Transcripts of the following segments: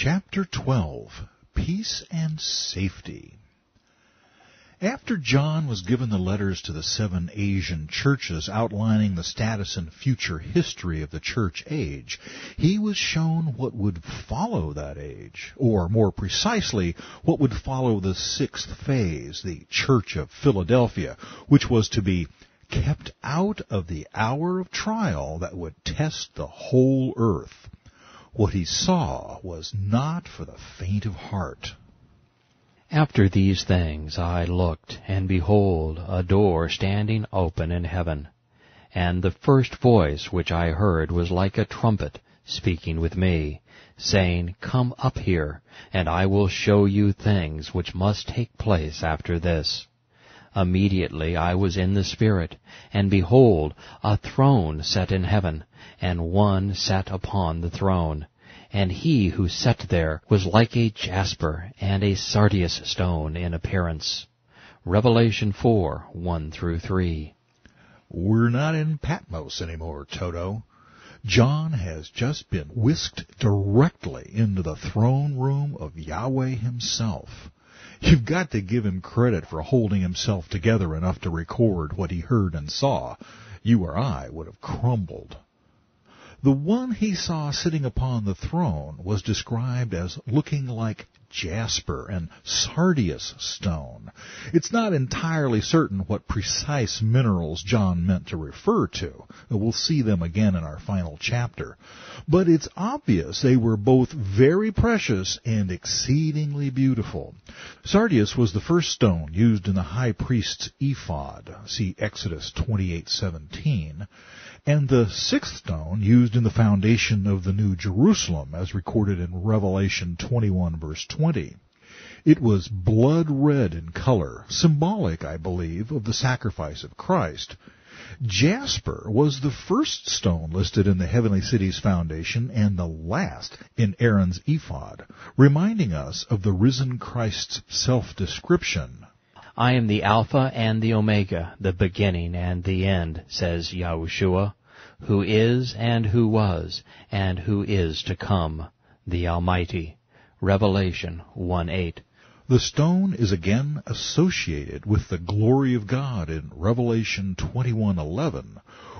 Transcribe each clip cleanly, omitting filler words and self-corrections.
Chapter 12, Peace and Safety. After John was given the letters to the 7 Asian churches outlining the status and future history of the church age, he was shown what would follow that age, or more precisely, what would follow the 6th phase, the Church of Philadelphia, which was to be kept out of the hour of trial that would test the whole earth. What he saw was not for the faint of heart. After these things I looked, and behold, a door standing open in heaven. And the first voice which I heard was like a trumpet speaking with me, saying, Come up here, and I will show you things which must take place after this. Immediately I was in the Spirit, and behold, a throne set in heaven, and one sat upon the throne. And he who sat there was like a jasper and a sardius stone in appearance. Revelation 4, 1-3. We're not in Patmos anymore, Toto. John has just been whisked directly into the throne room of Yahweh himself. You've got to give him credit for holding himself together enough to record what he heard and saw. You or I would have crumbled. The one he saw sitting upon the throne was described as looking like jasper and sardius stone. It's not entirely certain what precise minerals John meant to refer to. We'll see them again in our final chapter. But it's obvious they were both very precious and exceedingly beautiful. Sardius was the first stone used in the high priest's ephod. See Exodus 28:17. And the 6th stone used in the foundation of the New Jerusalem, as recorded in Revelation 21, verse 20. It was blood red in color, symbolic, I believe, of the sacrifice of Christ. Jasper was the first stone listed in the heavenly city's foundation and the last in Aaron's ephod, reminding us of the risen Christ's self-description. I am the Alpha and the Omega, the beginning and the end, says Yahushua, who is and who was and who is to come, the Almighty. Revelation 1:8. The stone is again associated with the glory of God in Revelation 21:11,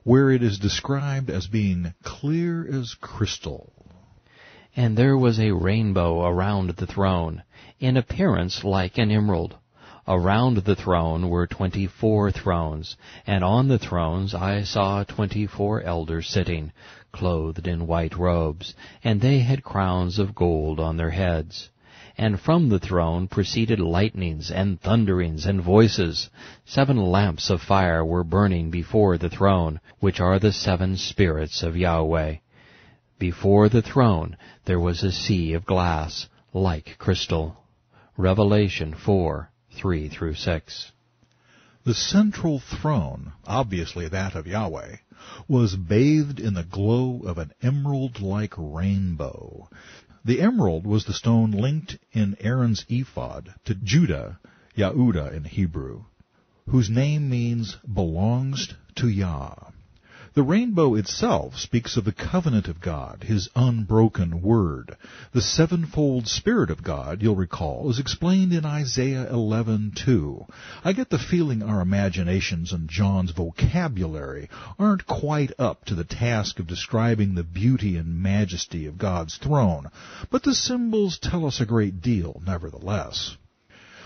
where it is described as being clear as crystal. And there was a rainbow around the throne, in appearance like an emerald. Around the throne were 24 thrones, and on the thrones I saw 24 elders sitting, clothed in white robes, and they had crowns of gold on their heads. And from the throne proceeded lightnings and thunderings and voices. 7 lamps of fire were burning before the throne, which are the 7 spirits of Yahweh. Before the throne there was a sea of glass, like crystal. Revelation 4:3-6. The central throne, obviously that of Yahweh, was bathed in the glow of an emerald-like rainbow. The emerald was the stone linked in Aaron's ephod to Judah, Yahudah in Hebrew, whose name means belongs to Yah. The rainbow itself speaks of the covenant of God, His unbroken word. The 7-fold Spirit of God, you'll recall, is explained in Isaiah 11:2. I get the feeling our imaginations and John's vocabulary aren't quite up to the task of describing the beauty and majesty of God's throne, but the symbols tell us a great deal, nevertheless.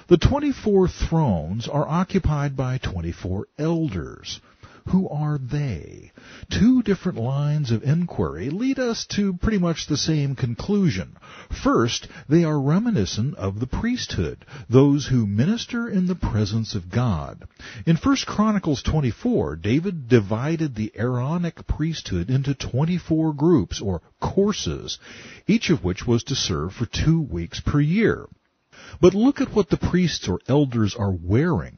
The 24 thrones are occupied by 24 elders. Who are they? 2 different lines of inquiry lead us to pretty much the same conclusion. First, they are reminiscent of the priesthood, those who minister in the presence of God. In 1 Chronicles 24, David divided the Aaronic priesthood into 24 groups, or courses, each of which was to serve for 2 weeks per year. But look at what the priests or elders are wearing.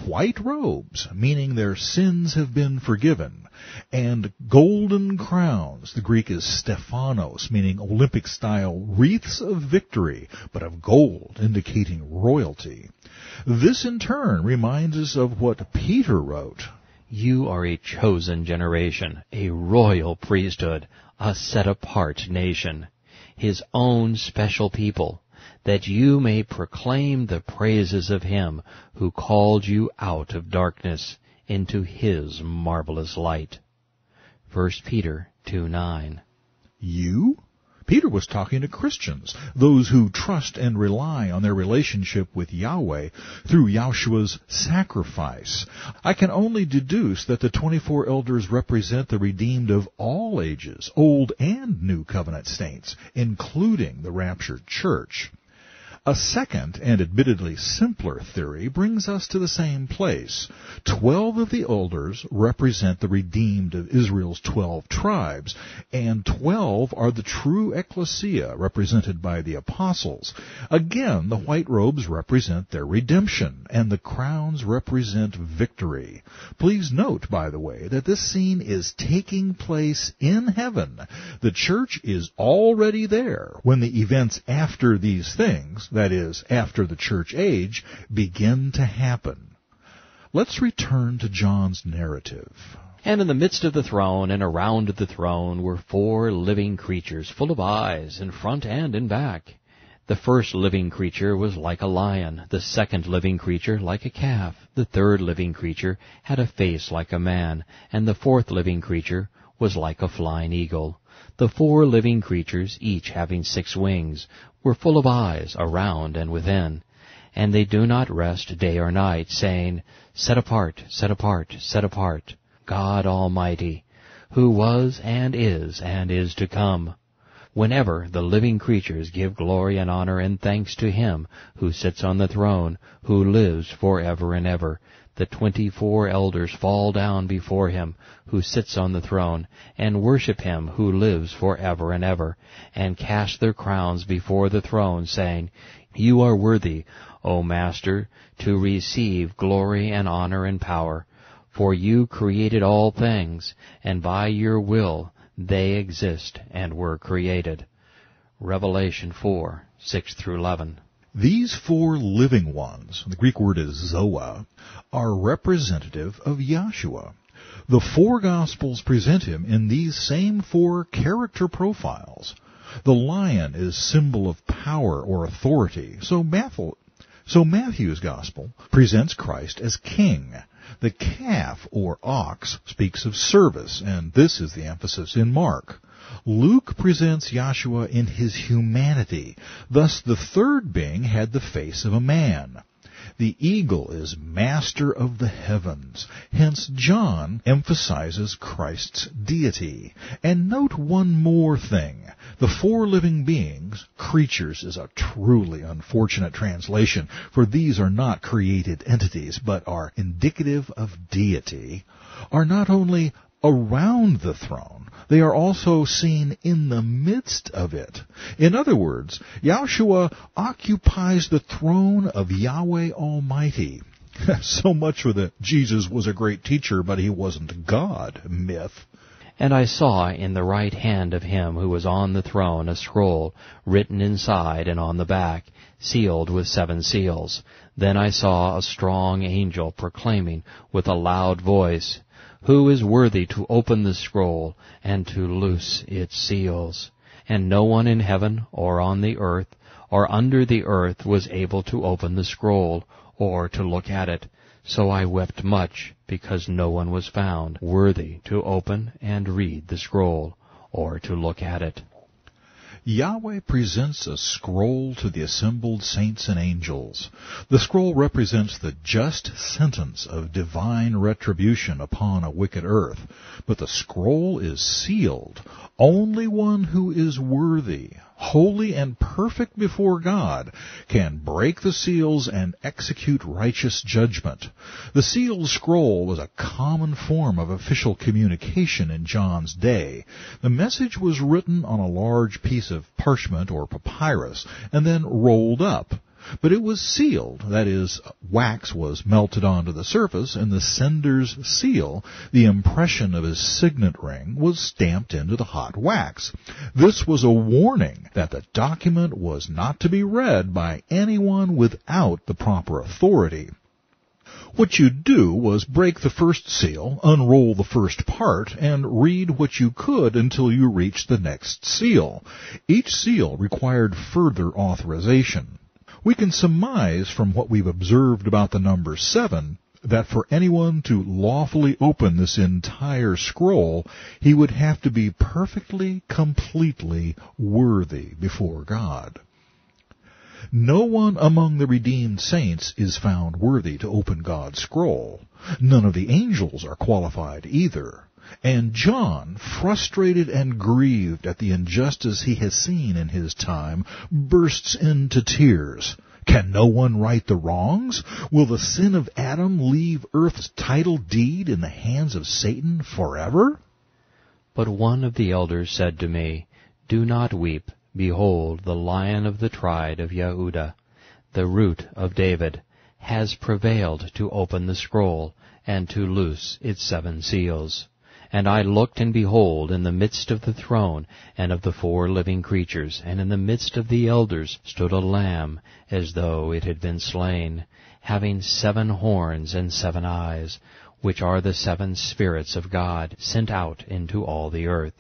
White robes, meaning their sins have been forgiven, and golden crowns. The Greek is Stephanos, meaning Olympic-style wreaths of victory, but of gold, indicating royalty. This, in turn, reminds us of what Peter wrote. You are a chosen generation, a royal priesthood, a set-apart nation. his own special people, that you may proclaim the praises of him who called you out of darkness into his marvelous light. 1 Peter 2:9. You? Peter was talking to Christians, those who trust and rely on their relationship with Yahweh through Yahshua's sacrifice. I can only deduce that the 24 elders represent the redeemed of all ages, Old and New Covenant saints, including the raptured church. A second, and admittedly simpler theory, brings us to the same place. 12 of the elders represent the redeemed of Israel's 12 tribes, and 12 are the true ecclesia, represented by the apostles. Again, the white robes represent their redemption, and the crowns represent victory. Please note, by the way, that this scene is taking place in heaven. The church is already there when the events after these things, that is, after the church age, begin to happen. Let's return to John's narrative. And in the midst of the throne and around the throne were 4 living creatures, full of eyes, in front and in back. The first living creature was like a lion, the second living creature like a calf, the third living creature had a face like a man, and the fourth living creature was like a flying eagle. The 4 living creatures, each having 6 wings, were full of eyes around and within. And they do not rest day or night, saying, Set apart, set apart, set apart, God Almighty, who was and is to come. Whenever the living creatures give glory and honor and thanks to him who sits on the throne, who lives forever and ever, the 24 elders fall down before him who sits on the throne, and worship him who lives forever and ever, and cast their crowns before the throne, saying, You are worthy, O Master, to receive glory and honor and power, for you created all things, and by your will they exist and were created. Revelation 4:6-11. These 4 living ones, the Greek word is zoa, are representative of Yahshua. The 4 Gospels present him in these same 4 character profiles. The lion is symbol of power or authority, so Matthew's Gospel presents Christ as king. The calf or ox speaks of service, and this is the emphasis in Mark. Luke presents Yahshua in his humanity. Thus the third being had the face of a man. The eagle is master of the heavens. Hence John emphasizes Christ's deity. And note one more thing. The 4 living beings, creatures is a truly unfortunate translation, for these are not created entities, but are indicative of deity, are not only around the throne, they are also seen in the midst of it. In other words, Yahshua occupies the throne of Yahweh Almighty. So much for the Jesus was a great teacher, but he wasn't God myth. And I saw in the right hand of him who was on the throne a scroll, written inside and on the back, sealed with 7 seals. Then I saw a strong angel proclaiming with a loud voice, Who is worthy to open the scroll and to loose its seals? And no one in heaven or on the earth or under the earth was able to open the scroll or to look at it. So I wept much, because no one was found worthy to open and read the scroll or to look at it. Yahweh presents a scroll to the assembled saints and angels. The scroll represents the just sentence of divine retribution upon a wicked earth, but the scroll is sealed. Only one who is worthy, holy and perfect before God, can break the seals and execute righteous judgment. The sealed scroll was a common form of official communication in John's day. The message was written on a large piece of parchment or papyrus and then rolled up. But it was sealed, that is, wax was melted onto the surface, and the sender's seal, the impression of his signet ring, was stamped into the hot wax. This was a warning that the document was not to be read by anyone without the proper authority. What you'd do was break the first seal, unroll the first part, and read what you could until you reached the next seal. Each seal required further authorization. We can surmise from what we've observed about the number 7 that for anyone to lawfully open this entire scroll, he would have to be perfectly, completely worthy before God. No one among the redeemed saints is found worthy to open God's scroll. None of the angels are qualified either. And John, frustrated and grieved at the injustice he has seen in his time, bursts into tears. Can no one right the wrongs? Will the sin of Adam leave earth's title deed in the hands of Satan forever? But one of the elders said to me, Do not weep. Behold, the Lion of the tribe of Yehudah, the root of David, has prevailed to open the scroll and to loose its 7 seals. And I looked, and behold, in the midst of the throne and of the 4 living creatures, and in the midst of the elders, stood a lamb, as though it had been slain, having 7 horns and 7 eyes, which are the 7 spirits of God, sent out into all the earth.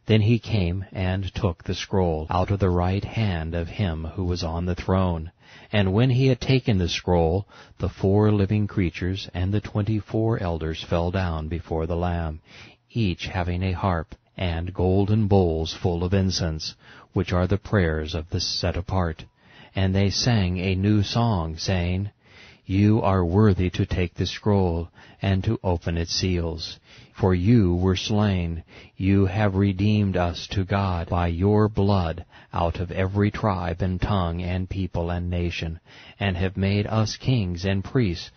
Then he came and took the scroll out of the right hand of him who was on the throne. And when he had taken the scroll, the 4 living creatures and the 24 elders fell down before the Lamb, each having a harp and golden bowls full of incense, which are the prayers of the set apart. And they sang a new song, saying, You are worthy to take the scroll and to open its seals. For you were slain, you have redeemed us to God by your blood out of every tribe and tongue and people and nation, and have made us kings and priests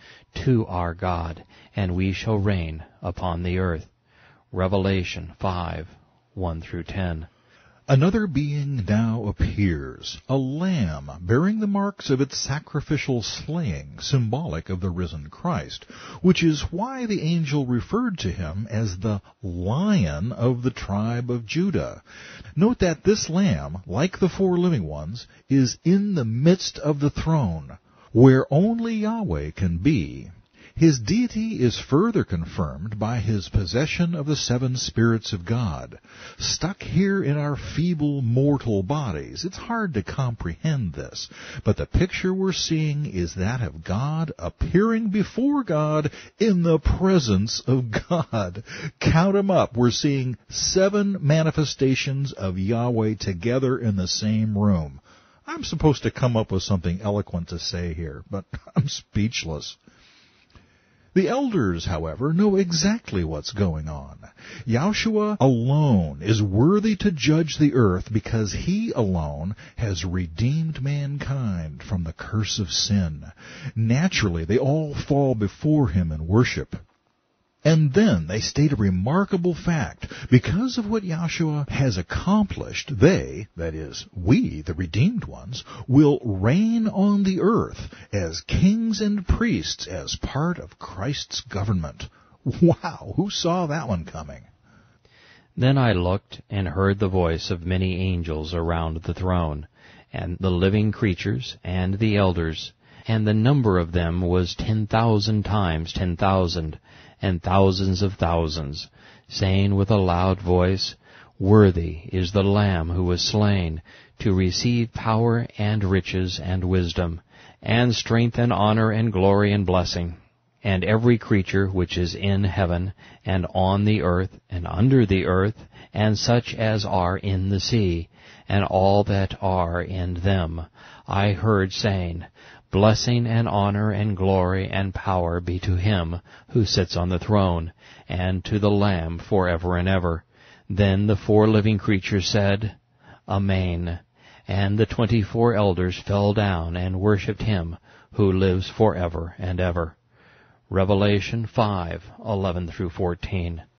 to our God, and we shall reign upon the earth. Revelation 5:1-10. Another being now appears, a lamb bearing the marks of its sacrificial slaying, symbolic of the risen Christ, which is why the angel referred to him as the Lion of the tribe of Judah. Note that this lamb, like the 4 living ones, is in the midst of the throne, where only Yahweh can be. His deity is further confirmed by his possession of the 7 spirits of God. Stuck here in our feeble mortal bodies, it's hard to comprehend this, but the picture we're seeing is that of God appearing before God in the presence of God. Count them up. We're seeing 7 manifestations of Yahweh together in the same room. I'm supposed to come up with something eloquent to say here, but I'm speechless. The elders, however, know exactly what's going on. Yahushua alone is worthy to judge the earth because he alone has redeemed mankind from the curse of sin. Naturally, they all fall before him in worship. And then they state a remarkable fact. Because of what Yahshua has accomplished, they, that is, we, the redeemed ones, will reign on the earth as kings and priests as part of Christ's government. Wow, who saw that one coming? Then I looked and heard the voice of many angels around the throne, and the living creatures, and the elders, and the number of them was 10,000 times 10,000, and thousands of thousands, saying with a loud voice, Worthy is the Lamb who was slain, to receive power and riches and wisdom, and strength and honor and glory and blessing. And every creature which is in heaven, and on the earth, and under the earth, and such as are in the sea, and all that are in them, I heard saying, Blessing and honor and glory and power be to him who sits on the throne, and to the Lamb forever and ever. Then the 4 living creatures said, Amen. And the 24 elders fell down and worshipped him who lives forever and ever. Revelation 5:11-14.